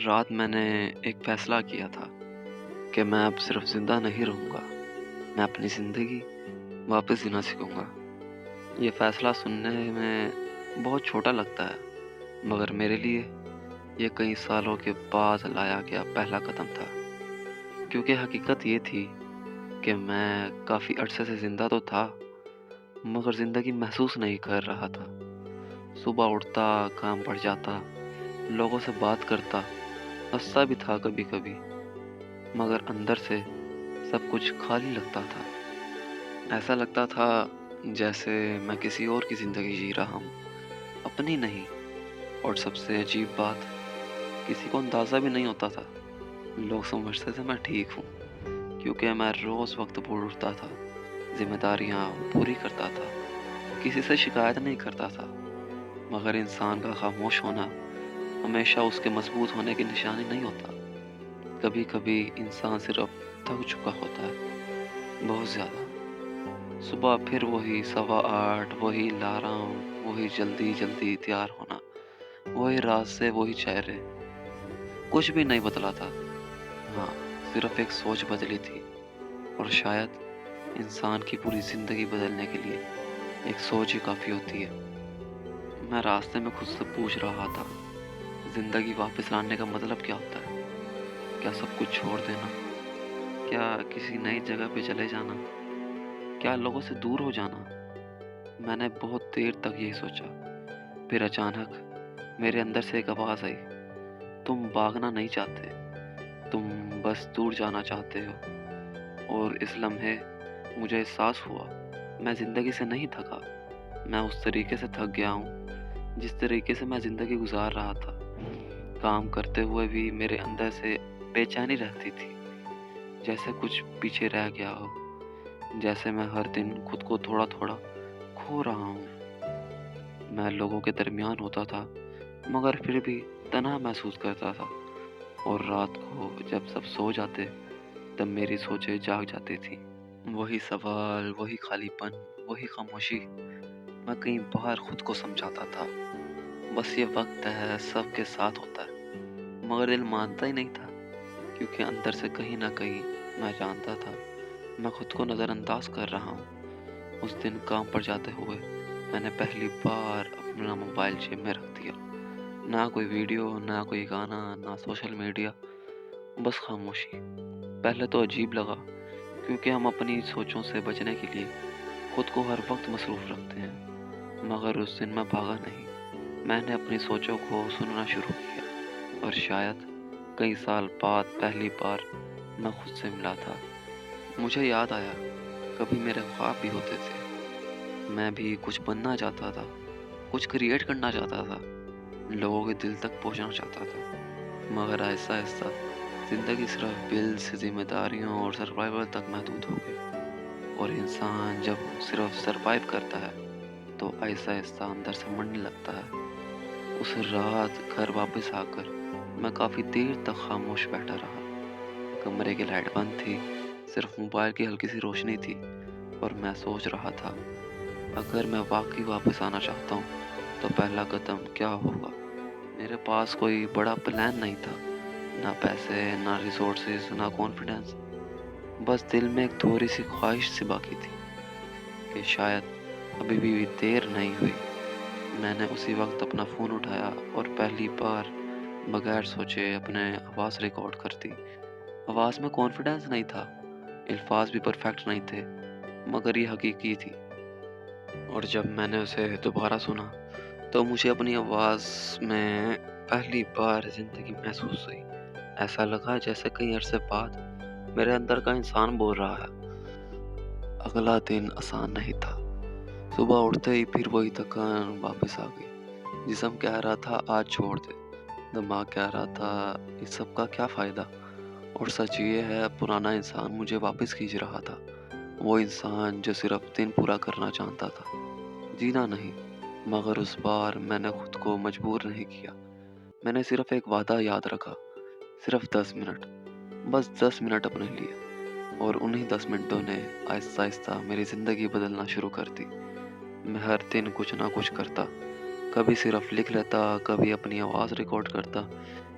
رات میں نے ایک فیصلہ کیا تھا کہ میں اب صرف زندہ نہیں رہوں گا، میں اپنی زندگی واپس جینا سیکھوں گا۔ یہ فیصلہ سننے میں بہت چھوٹا لگتا ہے، مگر میرے لیے یہ کئی سالوں کے بعد لایا گیا پہلا قدم تھا، کیونکہ حقیقت یہ تھی کہ میں کافی عرصے سے زندہ تو تھا، مگر زندگی محسوس نہیں کر رہا تھا۔ صبح اٹھتا، کام پڑ جاتا، لوگوں سے بات کرتا، ہنستا بھی تھا کبھی کبھی، مگر اندر سے سب کچھ خالی لگتا تھا۔ ایسا لگتا تھا جیسے میں کسی اور کی زندگی جی رہا ہوں، اپنی نہیں۔ اور سب سے عجیب بات، کسی کو اندازہ بھی نہیں ہوتا تھا۔ لوگ سمجھتے تھے میں ٹھیک ہوں، کیونکہ میں روز وقت پر اٹھتا تھا، ذمہ داریاں پوری کرتا تھا، کسی سے شکایت نہیں کرتا تھا۔ مگر انسان کا خاموش ہونا ہمیشہ اس کے مضبوط ہونے کی نشانی نہیں ہوتا۔ کبھی کبھی انسان صرف تھک چکا ہوتا ہے، بہت زیادہ۔ صبح پھر وہی 8:15، وہی الارم، وہی جلدی جلدی تیار ہونا، وہی رات سے وہی چہرے۔ کچھ بھی نہیں بدلا تھا، ہاں، صرف ایک سوچ بدلی تھی۔ اور شاید انسان کی پوری زندگی بدلنے کے لیے ایک سوچ ہی کافی ہوتی ہے۔ میں راستے میں خود سے پوچھ رہا تھا، زندگی واپس لانے کا مطلب کیا ہوتا ہے؟ کیا سب کچھ چھوڑ دینا؟ کیا کسی نئی جگہ پہ چلے جانا؟ کیا لوگوں سے دور ہو جانا؟ میں نے بہت دیر تک یہی سوچا، پھر اچانک میرے اندر سے ایک آواز آئی، تم بھاگنا نہیں چاہتے، تم بس دور جانا چاہتے ہو۔ اور اس لمحے مجھے احساس ہوا، میں زندگی سے نہیں تھکا، میں اس طریقے سے تھک گیا ہوں جس طریقے سے میں زندگی گزار رہا تھا۔ کام کرتے ہوئے بھی میرے اندر سے بے چینی رہتی تھی، جیسے کچھ پیچھے رہ گیا ہو، جیسے میں ہر دن خود کو تھوڑا تھوڑا کھو رہا ہوں۔ میں لوگوں کے درمیان ہوتا تھا، مگر پھر بھی تنہا محسوس کرتا تھا۔ اور رات کو جب سب سو جاتے، تب میری سوچیں جاگ جاتی تھی۔ وہی سوال، وہی خالی پن، وہی خاموشی۔ میں کئی بار خود کو سمجھاتا تھا، بس یہ وقت ہے، سب کے ساتھ ہوتا ہے، مگر دل مانتا ہی نہیں تھا، کیونکہ اندر سے کہیں نہ کہیں میں جانتا تھا میں خود کو نظر انداز کر رہا ہوں۔ اس دن کام پر جاتے ہوئے میں نے پہلی بار اپنا موبائل جیب میں رکھ دیا، نہ کوئی ویڈیو، نہ کوئی گانا، نہ سوشل میڈیا، بس خاموشی۔ پہلے تو عجیب لگا، کیونکہ ہم اپنی سوچوں سے بچنے کے لیے خود کو ہر وقت مصروف رکھتے ہیں، مگر اس دن میں بھاگا نہیں، میں نے اپنی سوچوں کو سننا شروع کیا۔ اور شاید کئی سال بعد پہلی بار میں خود سے ملا تھا۔ مجھے یاد آیا، کبھی میرے خواب بھی ہوتے تھے، میں بھی کچھ بننا چاہتا تھا، کچھ کریٹ کرنا چاہتا تھا، لوگوں کے دل تک پہنچنا چاہتا تھا، مگر آہستہ آہستہ زندگی صرف بلز، ذمہ داریوں اور سروائیول تک محدود ہو گئی۔ اور انسان جب صرف سروائیو کرتا ہے تو آہستہ آہستہ اندر سے مرنے لگتا ہے۔ اس رات گھر واپس آ کر میں کافی دیر تک خاموش بیٹھا رہا۔ کمرے کی لائٹ بند تھی، صرف موبائل کی ہلکی سی روشنی تھی، اور میں سوچ رہا تھا، اگر میں واقعی واپس آنا چاہتا ہوں تو پہلا قدم کیا ہوگا؟ میرے پاس کوئی بڑا پلان نہیں تھا، نہ پیسے، نہ ریسورسز، نہ کانفیڈنس، بس دل میں ایک تھوڑی سی خواہش سی باقی تھی کہ شاید ابھی بھی دیر نہیں ہوئی۔ میں نے اسی وقت اپنا فون اٹھایا اور پہلی بار بغیر سوچے اپنے آواز ریکارڈ کر دی۔ آواز میں کانفیڈنس نہیں تھا، الفاظ بھی پرفیکٹ نہیں تھے، مگر یہ حقیقی تھی۔ اور جب میں نے اسے دوبارہ سنا تو مجھے اپنی آواز میں پہلی بار زندگی محسوس ہوئی۔ ایسا لگا جیسے کئی عرصے بعد میرے اندر کا انسان بول رہا ہے۔ اگلا دن آسان نہیں تھا۔ صبح اٹھتے ہی پھر وہی تھکان واپس آ گئی۔ جسم کہہ رہا تھا آج چھوڑ دے، دماغ کہہ رہا تھا اس سب کا کیا فائدہ۔ اور سچ یہ ہے، پرانا انسان مجھے واپس کھینچ رہا تھا، وہ انسان جو صرف دن پورا کرنا چاہتا تھا، جینا نہیں۔ مگر اس بار میں نے خود کو مجبور نہیں کیا، میں نے صرف ایک وعدہ یاد رکھا، صرف 10 منٹ، بس 10 منٹ اپنے لیے۔ اور انہی 10 منٹوں نے آہستہ آہستہ میری زندگی بدلنا شروع کر دی۔ میں ہر دن کچھ نہ کچھ کرتا، کبھی صرف لکھ لیتا، کبھی اپنی آواز ریکارڈ کرتا،